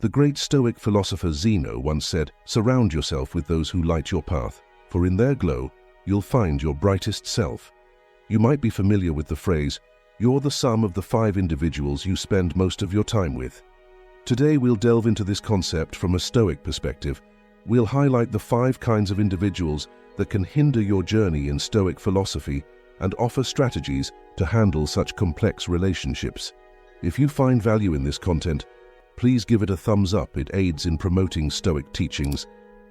The great Stoic philosopher Zeno once said, "Surround yourself with those who light your path, for in their glow you'll find your brightest self." You might be familiar with the phrase, "You're the sum of the 5 individuals you spend most of your time with." Today we'll delve into this concept from a Stoic perspective. We'll highlight the 5 kinds of individuals that can hinder your journey in Stoic philosophy and offer strategies to handle such complex relationships. If you find value in this content, please give it a thumbs up. It aids in promoting Stoic teachings.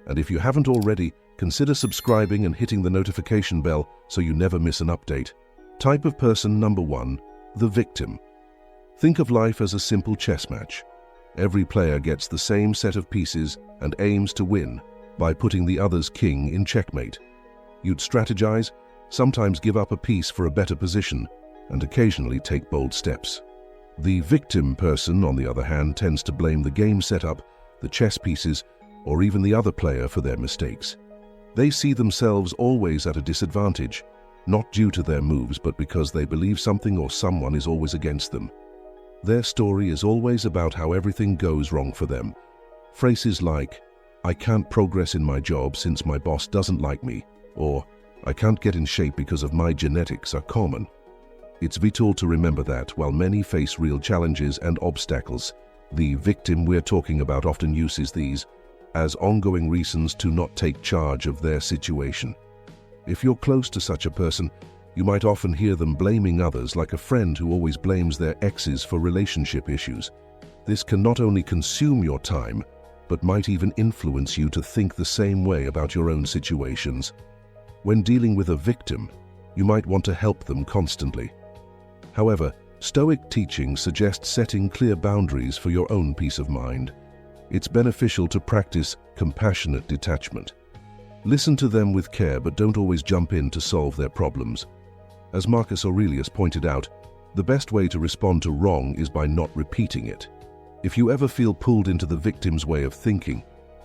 And if you haven't already, consider subscribing and hitting the notification bell so you never miss an update. Type of person number 1, the victim. Think of life as a simple chess match. Every player gets the same set of pieces and aims to win by putting the other's king in checkmate. You'd strategize, sometimes give up a piece for a better position, and occasionally take bold steps. The victim person, on the other hand, tends to blame the game setup, the chess pieces, or even the other player for their mistakes. They see themselves always at a disadvantage, not due to their moves, but because they believe something or someone is always against them. Their story is always about how everything goes wrong for them. Phrases like, "I can't progress in my job since my boss doesn't like me," or "I can't get in shape because of my genetics," are common. It's vital to remember that while many face real challenges and obstacles, the victim we're talking about often uses these as ongoing reasons to not take charge of their situation. If you're close to such a person, you might often hear them blaming others, like a friend who always blames their exes for relationship issues. This can not only consume your time, but might even influence you to think the same way about your own situations. When dealing with a victim, you might want to help them constantly. However, Stoic teaching suggests setting clear boundaries for your own peace of mind. It's beneficial to practice compassionate detachment. Listen to them with care, but don't always jump in to solve their problems. As Marcus Aurelius pointed out, the best way to respond to wrong is by not repeating it. If you ever feel pulled into the victim's way of thinking,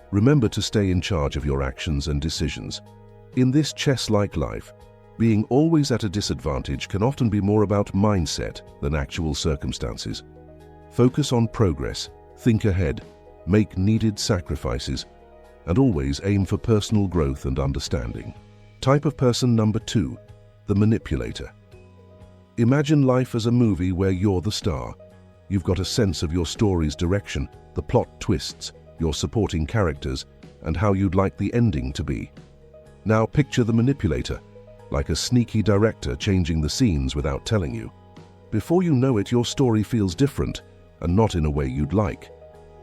remember to stay in charge of your actions and decisions. In this chess-like life, being always at a disadvantage can often be more about mindset than actual circumstances. Focus on progress, think ahead, make needed sacrifices, and always aim for personal growth and understanding. Type of person number 2, the manipulator. Imagine life as a movie where you're the star. You've got a sense of your story's direction, the plot twists, your supporting characters, and how you'd like the ending to be. Now picture the manipulator, like a sneaky director changing the scenes without telling you. Before you know it, your story feels different, and not in a way you'd like.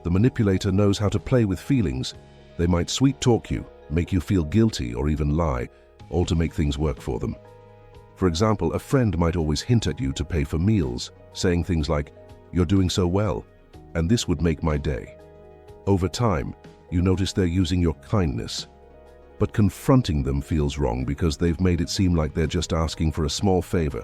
The manipulator knows how to play with feelings. They might sweet-talk you, make you feel guilty, or even lie, all to make things work for them. For example, a friend might always hint at you to pay for meals, saying things like, "You're doing so well, and this would make my day." Over time, you notice they're using your kindness. But confronting them feels wrong because they've made it seem like they're just asking for a small favor.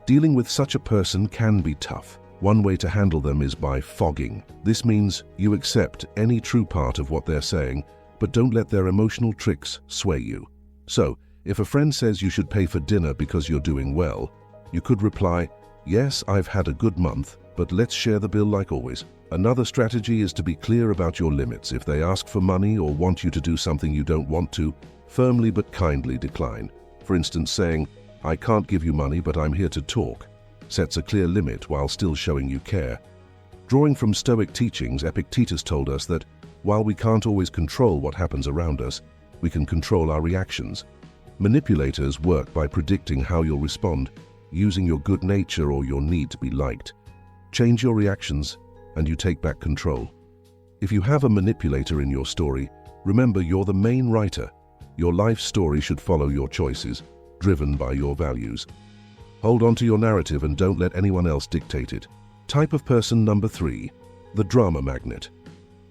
Dealing with such a person can be tough. One way to handle them is by fogging. This means you accept any true part of what they're saying, but don't let their emotional tricks sway you. So, if a friend says you should pay for dinner because you're doing well, you could reply, "Yes, I've had a good month, but let's share the bill like always." Another strategy is to be clear about your limits. If they ask for money or want you to do something you don't want to, firmly but kindly decline. For instance, saying, "I can't give you money, but I'm here to talk," sets a clear limit while still showing you care. Drawing from Stoic teachings, Epictetus told us that while we can't always control what happens around us, we can control our reactions. Manipulators work by predicting how you'll respond, using your good nature or your need to be liked. Change your reactions, and you take back control. If you have a manipulator in your story, remember you're the main writer. Your life story should follow your choices, driven by your values. Hold on to your narrative and don't let anyone else dictate it. Type of person number 3, the drama magnet.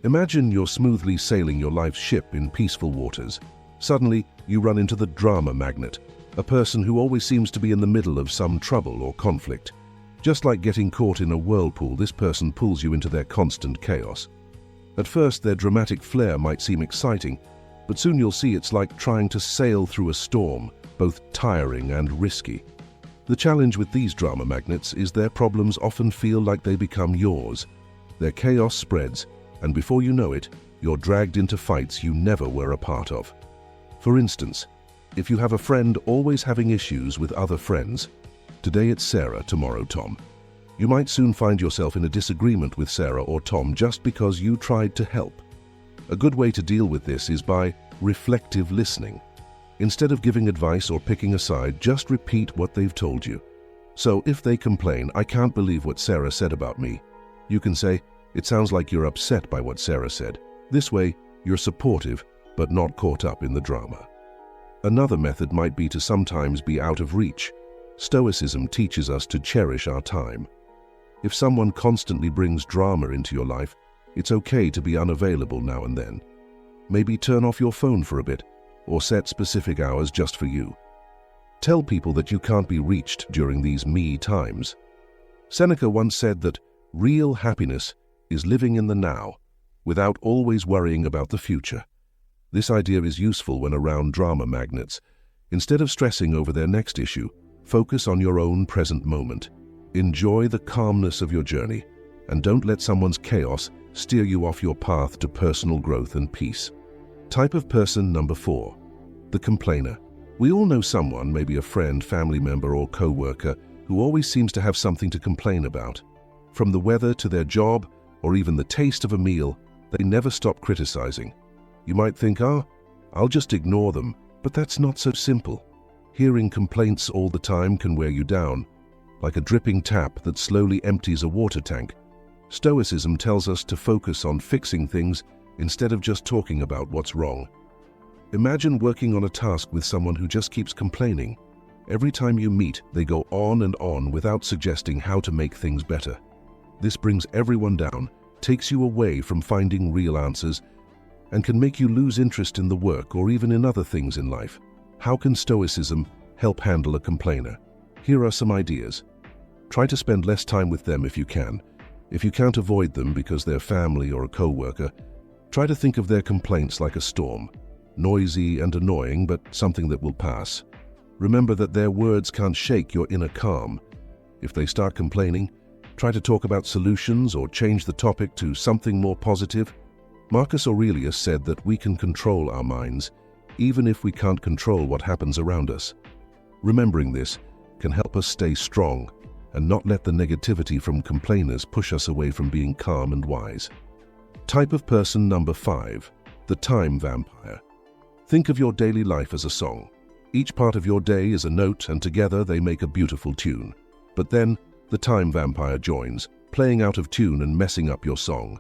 Imagine you're smoothly sailing your life's ship in peaceful waters. Suddenly, you run into the drama magnet, a person who always seems to be in the middle of some trouble or conflict. Just like getting caught in a whirlpool, this person pulls you into their constant chaos. At first, their dramatic flair might seem exciting, but soon you'll see it's like trying to sail through a storm, both tiring and risky. The challenge with these drama magnets is their problems often feel like they become yours. Their chaos spreads, and before you know it, you're dragged into fights you never were a part of. For instance, if you have a friend always having issues with other friends, today it's Sarah, tomorrow Tom. You might soon find yourself in a disagreement with Sarah or Tom just because you tried to help. A good way to deal with this is by reflective listening. Instead of giving advice or picking a side, just repeat what they've told you. So if they complain, "I can't believe what Sarah said about me," you can say, "It sounds like you're upset by what Sarah said." This way, you're supportive, but not caught up in the drama. Another method might be to sometimes be out of reach. Stoicism teaches us to cherish our time. If someone constantly brings drama into your life, it's okay to be unavailable now and then. Maybe turn off your phone for a bit, or set specific hours just for you. Tell people that you can't be reached during these me times. Seneca once said that real happiness is living in the now, without always worrying about the future. This idea is useful when around drama magnets. Instead of stressing over their next issue, focus on your own present moment. Enjoy the calmness of your journey, and don't let someone's chaos steer you off your path to personal growth and peace. Type of person number 4, the complainer. We all know someone, maybe a friend, family member, or co-worker, who always seems to have something to complain about. From the weather to their job, or even the taste of a meal, they never stop criticizing. You might think, I'll just ignore them, but that's not so simple. Hearing complaints all the time can wear you down, like a dripping tap that slowly empties a water tank. Stoicism tells us to focus on fixing things instead of just talking about what's wrong. Imagine working on a task with someone who just keeps complaining. Every time you meet, they go on and on without suggesting how to make things better. This brings everyone down, takes you away from finding real answers, and can make you lose interest in the work or even in other things in life. How can Stoicism help handle a complainer? Here are some ideas. Try to spend less time with them if you can. If you can't avoid them because they're family or a co-worker, try to think of their complaints like a storm. Noisy and annoying, but something that will pass. Remember that their words can't shake your inner calm. If they start complaining, try to talk about solutions or change the topic to something more positive. Marcus Aurelius said that we can control our minds, even if we can't control what happens around us. Remembering this can help us stay strong and not let the negativity from complainers push us away from being calm and wise. Type of person number 5, the time vampire. Think of your daily life as a song. Each part of your day is a note, and together they make a beautiful tune. But then, the time vampire joins, playing out of tune and messing up your song.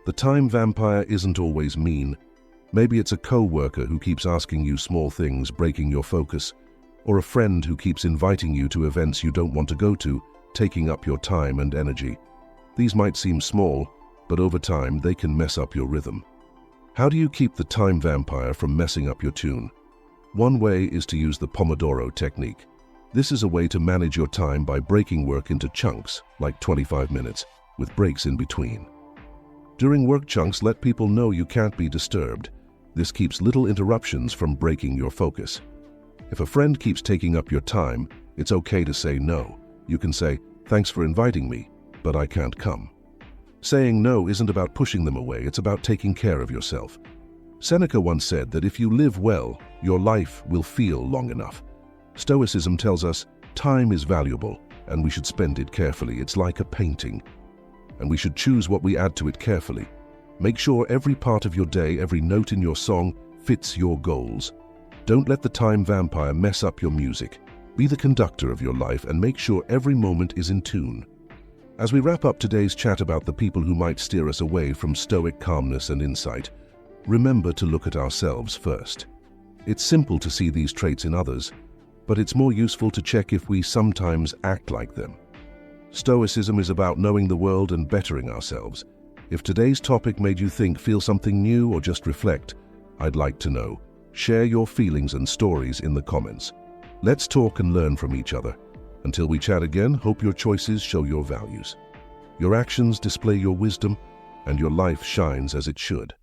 The time vampire isn't always mean. Maybe it's a co-worker who keeps asking you small things, breaking your focus, or a friend who keeps inviting you to events you don't want to go to, taking up your time and energy. These might seem small, but over time they can mess up your rhythm. How do you keep the time vampire from messing up your tune? One way is to use the Pomodoro technique. This is a way to manage your time by breaking work into chunks, like 25 minutes, with breaks in between. During work chunks, let people know you can't be disturbed. This keeps little interruptions from breaking your focus. If a friend keeps taking up your time, it's okay to say no. You can say, "Thanks for inviting me, but I can't come." Saying no isn't about pushing them away, it's about taking care of yourself. Seneca once said that if you live well, your life will feel long enough. Stoicism tells us time is valuable and we should spend it carefully. It's like a painting, and we should choose what we add to it carefully. Make sure every part of your day, every note in your song fits your goals. Don't let the time vampire mess up your music. Be the conductor of your life and make sure every moment is in tune. As we wrap up today's chat about the people who might steer us away from stoic calmness and insight, remember to look at ourselves first. It's simple to see these traits in others, but it's more useful to check if we sometimes act like them. Stoicism is about knowing the world and bettering ourselves. If today's topic made you think, feel something new, or just reflect, I'd like to know. Share your feelings and stories in the comments. Let's talk and learn from each other. Until we chat again, hope your choices show your values. Your actions display your wisdom, and your life shines as it should.